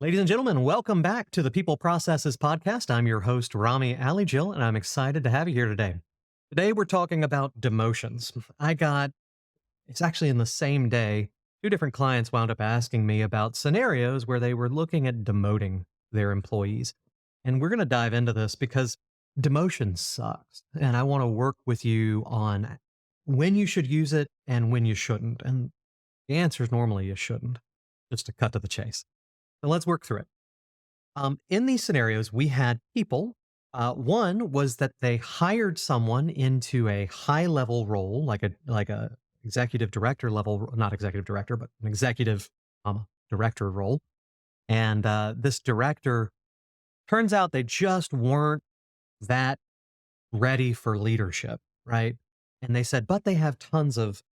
Ladies and gentlemen, welcome back to the People Processes podcast. I'm your host, Rami Alijil, and I'm excited to have you here today. Today, we're talking about demotions. It's actually in the same day, two different clients wound up asking me about scenarios where they were looking at demoting their employees. And we're going to dive into this because demotion sucks. And I want to work with you on when you should use it and when you shouldn't. And the answer is normally you shouldn't, just to cut to the chase. So let's work through it. In these scenarios, we had people. One was that they hired someone into a high level role, like a executive director level, not executive director, but an executive director role. And this director turns out they just weren't that ready for leadership, right? And they said, but they have tons of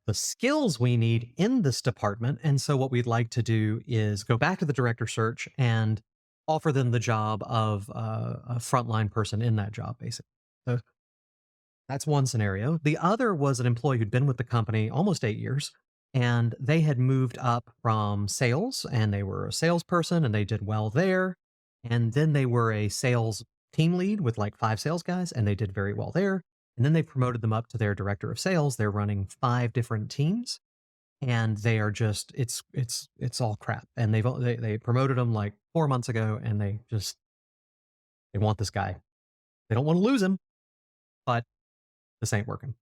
the skills we need in this department. And so what we'd like to do is go back to the director search and offer them the job of a frontline person in that job, basically. So that's one scenario. The other was an employee who'd been with the company almost 8 years, and they had moved up from sales, and they were a salesperson, and they did well there. And then they were a sales team lead with like 5 sales guys, and they did very well there. And then they promoted them up to their director of sales. They're running 5 different teams, and they are just it's all crap. And they promoted them like 4 months ago, and they want this guy. They don't want to lose him, but this ain't working.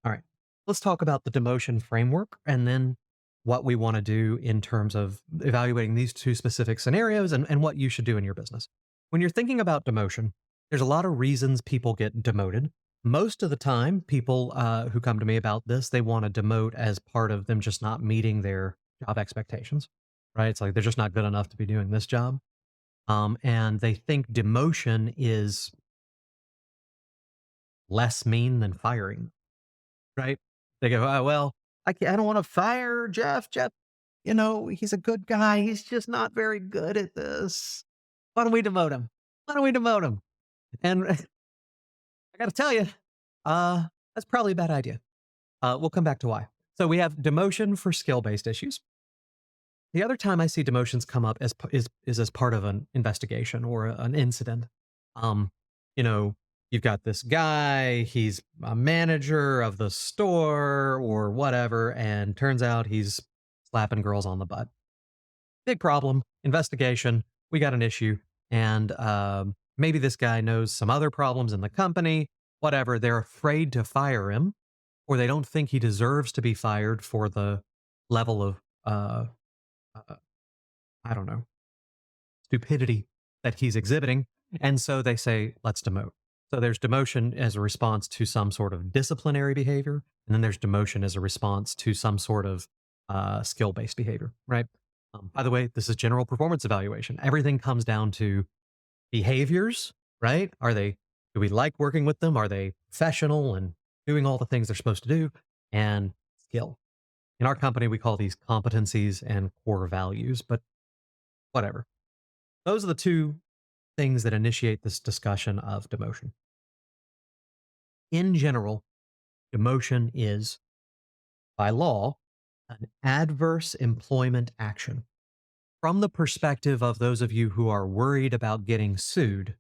All right. Let's talk about the demotion framework and then what we want to do in terms of evaluating these two specific scenarios and what you should do in your business. When you're thinking about demotion, there's a lot of reasons people get demoted. Most of the time, people who come to me about this, they want to demote as part of them just not meeting their job expectations, right? It's like they're just not good enough to be doing this job. And they think demotion is less mean than firing, right? They go, "Oh, well, I don't wanna fire Jeff. Jeff, he's a good guy. He's just not very good at this. Why don't we demote him? Why don't we demote him?" And I gotta tell you, that's probably a bad idea. We'll come back to why. So we have demotion for skill-based issues. The other time I see demotions come up is as part of an investigation or an incident. Um, you know, you've got this guy, he's a manager of the store or whatever, and turns out he's slapping girls on the butt. Big problem, investigation, we got an issue, and maybe this guy knows some other problems in the company, whatever. They're afraid to fire him, or they don't think he deserves to be fired for the level of uh, I don't know, stupidity that he's exhibiting. And so they say, let's demote. So there's demotion as a response to some sort of disciplinary behavior. And then there's demotion as a response to some sort of skill based behavior, right? By the way, this is general performance evaluation. Everything comes down to behaviors, right? Do we like working with them? Are they professional and doing all the things they're supposed to do? And skill. In our company, we call these competencies and core values, but whatever. Those are the two things that initiate this discussion of demotion. In general, demotion is, by law, an adverse employment action. From the perspective of those of you who are worried about getting sued,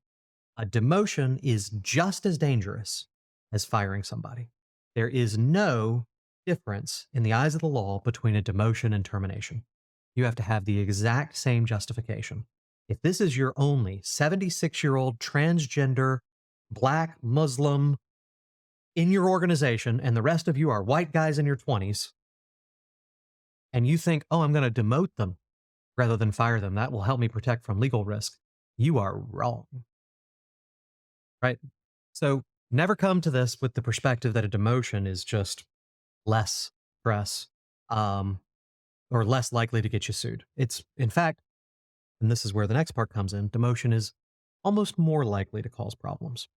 a demotion is just as dangerous as firing somebody. There is no difference in the eyes of the law between a demotion and termination. You have to have the exact same justification. If this is your only 76-year-old transgender black Muslim in your organization and the rest of you are white guys in your 20s, and you think, oh, I'm going to demote them rather than fire them, that will help me protect from legal risk, you are wrong. Right? So never come to this with the perspective that a demotion is just less stress or less likely to get you sued. It's, in fact, and this is where the next part comes in, demotion is almost more likely to cause problems.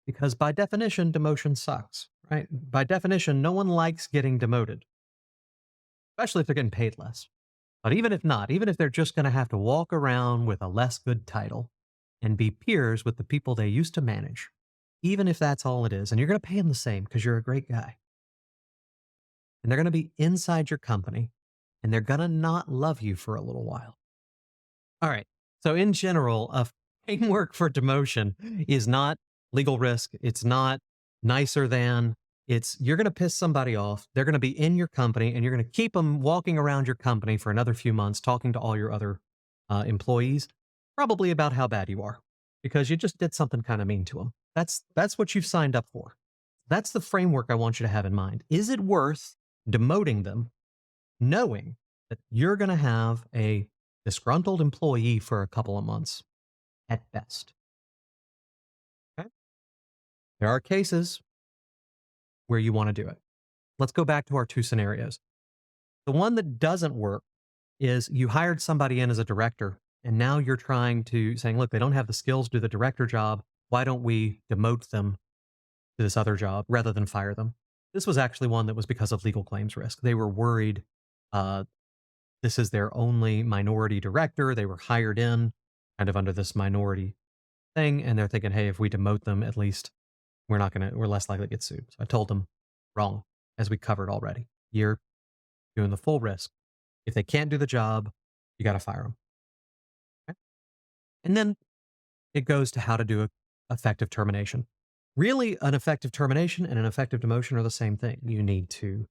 Because by definition, demotion sucks, right? By definition, no one likes getting demoted, especially if they're getting paid less. But even if not, even if they're just going to have to walk around with a less good title and be peers with the people they used to manage, even if that's all it is, and you're going to pay them the same because you're a great guy, and they're going to be inside your company, and they're going to not love you for a little while. All right. So in general, a framework for demotion is not legal risk. It's not nicer than. It's you're going to piss somebody off. They're going to be in your company, and you're going to keep them walking around your company for another few months, talking to all your other employees, probably about how bad you are, because you just did something kind of mean to them. That's what you've signed up for. That's the framework I want you to have in mind. Is it worth demoting them, knowing that you're going to have a disgruntled employee for a couple of months at best? Okay. There are cases where you want to do it. Let's go back to our two scenarios. The one that doesn't work is you hired somebody in as a director, and now you're trying to saying, look, they don't have the skills to do the director job. Why don't we demote them to this other job rather than fire them? This was actually one that was because of legal claims risk. They were worried uh, this is their only minority director. They were hired in kind of under this minority thing, and they're thinking, hey, if we demote them, at least we're less likely to get sued. So I told them, wrong, as we covered already. You're doing the full risk. If they can't do the job, you got to fire them. Okay? And then it goes to how to do a effective termination. Really, an effective termination and an effective demotion are the same thing. You need to,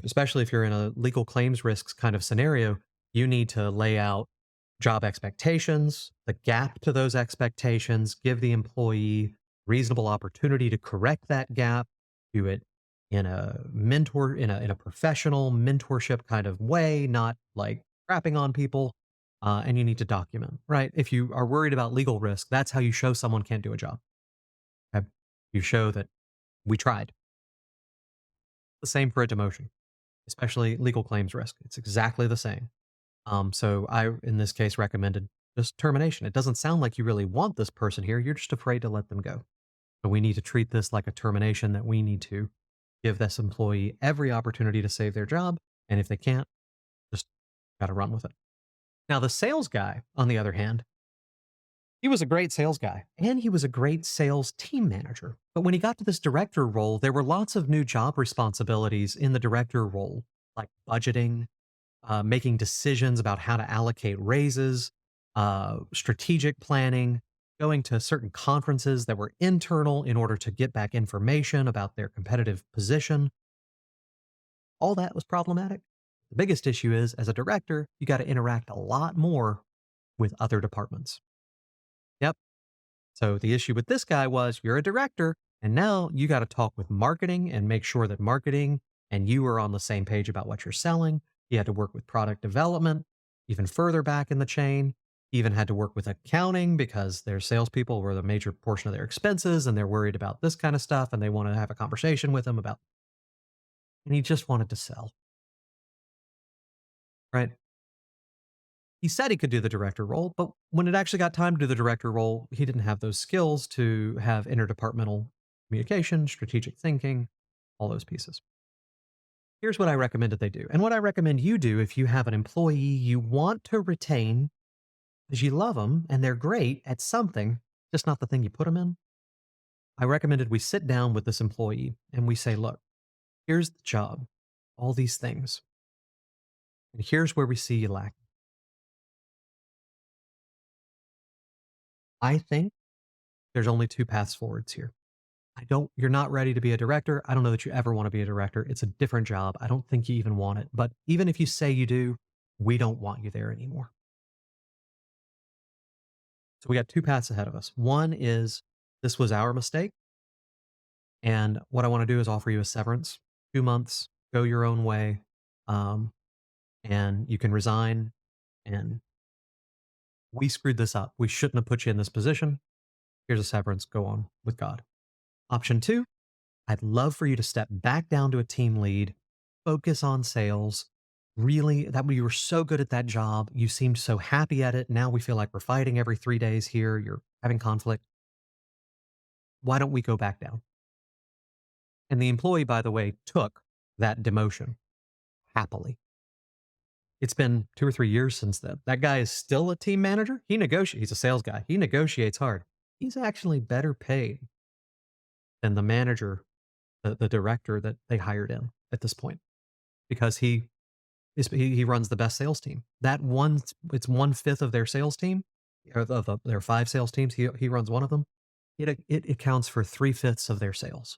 especially if you're in a legal claims risks kind of scenario, you need to lay out job expectations, the gap to those expectations, give the employee reasonable opportunity to correct that gap, do it in a in a professional mentorship kind of way, not like crapping on people. And you need to document, right? If you are worried about legal risk, that's how you show someone can't do a job. Okay? You show that we tried. The same for a demotion, especially legal claims risk. It's exactly the same. So I, in this case, recommended just termination. It doesn't sound like you really want this person here. You're just afraid to let them go. So we need to treat this like a termination that we need to give this employee every opportunity to save their job. And if they can't, just got to run with it. Now, the sales guy, on the other hand, he was a great sales guy and he was a great sales team manager. But when he got to this director role, there were lots of new job responsibilities in the director role, like budgeting, making decisions about how to allocate raises, strategic planning, going to certain conferences that were internal in order to get back information about their competitive position. All that was problematic. The biggest issue is, as a director, you got to interact a lot more with other departments. Yep. So the issue with this guy was you're a director, and now you got to talk with marketing and make sure that marketing and you are on the same page about what you're selling. You had to work with product development, even further back in the chain. You even had to work with accounting because their salespeople were the major portion of their expenses and they're worried about this kind of stuff and they want to have a conversation with them about, and he just wanted to sell, right? He said he could do the director role, but when it actually got time to do the director role, he didn't have those skills to have interdepartmental communication, strategic thinking, all those pieces. Here's what I recommend that they do. And what I recommend you do if you have an employee you want to retain because you love them and they're great at something, just not the thing you put them in. I recommended we sit down with this employee and we say, look, here's the job, all these things, and here's where we see you lack. I think there's only two paths forwards here. You're not ready to be a director. I don't know that you ever want to be a director. It's a different job. I don't think you even want it. But even if you say you do, we don't want you there anymore. So we got two paths ahead of us. One is this was our mistake. And what I want to do is offer you a severance, 2 months, go your own way. Um, and you can resign. And we screwed this up. We shouldn't have put you in this position. Here's a severance. Go on with God. Option two, I'd love for you to step back down to a team lead, focus on sales. Really, that you were so good at that job. You seemed so happy at it. Now we feel like we're fighting every 3 days here. You're having conflict. Why don't we go back down? And the employee, by the way, took that demotion happily. It's been 2 or 3 years since then. That guy is still a team manager. He's a sales guy. He negotiates hard. He's actually better paid than the manager, the director that they hired in at this point because he He runs the best sales team. That one, it's 1/5 of their sales team, or their 5 sales teams. He runs one of them. It accounts for 3/5 of their sales.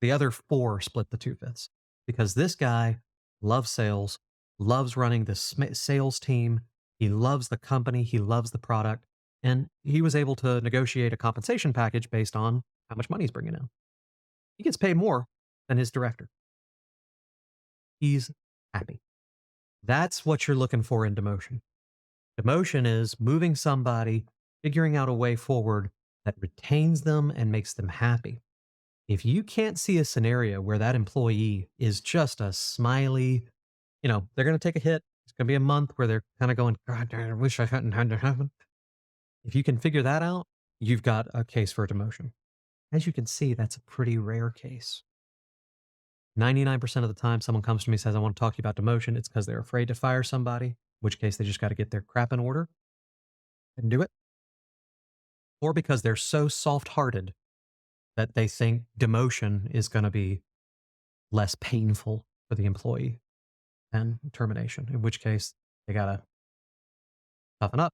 The other 4 split the 2/5 because this guy loves sales, loves running the sales team. He loves the company. He loves the product. And he was able to negotiate a compensation package based on how much money he's bringing in. He gets paid more than his director. He's happy. That's what you're looking for in demotion. Demotion is moving somebody, figuring out a way forward that retains them and makes them happy. If you can't see a scenario where that employee is just a smiley, they're going to take a hit. It's going to be a month where they're kind of going, God, I wish I hadn't had to happen. If you can figure that out, you've got a case for a demotion. As you can see, that's a pretty rare case. 99% of the time someone comes to me and says, I want to talk to you about demotion, it's because they're afraid to fire somebody, in which case they just got to get their crap in order and do it. Or because they're so soft-hearted that they think demotion is going to be less painful for the employee than termination, in which case they got to toughen up,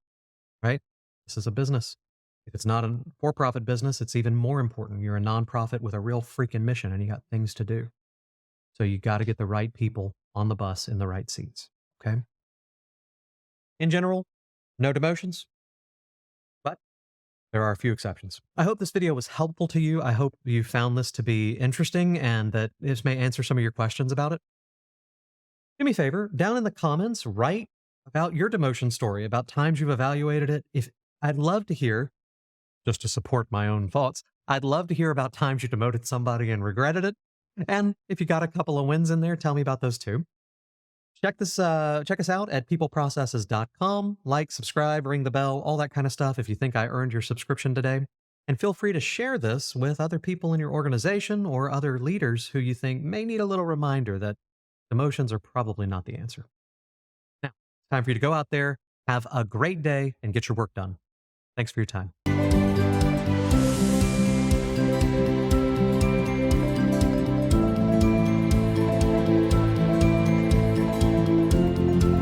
right? This is a business. If it's not a for-profit business, it's even more important. You're a nonprofit with a real freaking mission and you got things to do. So you got to get the right people on the bus in the right seats. Okay. In general, no demotions, but there are a few exceptions. I hope this video was helpful to you. I hope you found this to be interesting and that this may answer some of your questions about it. Do me a favor, down in the comments, write about your demotion story, about times you've evaluated it. I'd love to hear, just to support my own thoughts, I'd love to hear about times you demoted somebody and regretted it. And if you got a couple of wins in there, tell me about those too. Check us out at peopleprocesses.com. Like, subscribe, ring the bell, all that kind of stuff if you think I earned your subscription today. And feel free to share this with other people in your organization or other leaders who you think may need a little reminder that demotions are probably not the answer. Now, it's time for you to go out there, have a great day, and get your work done. Thanks for your time.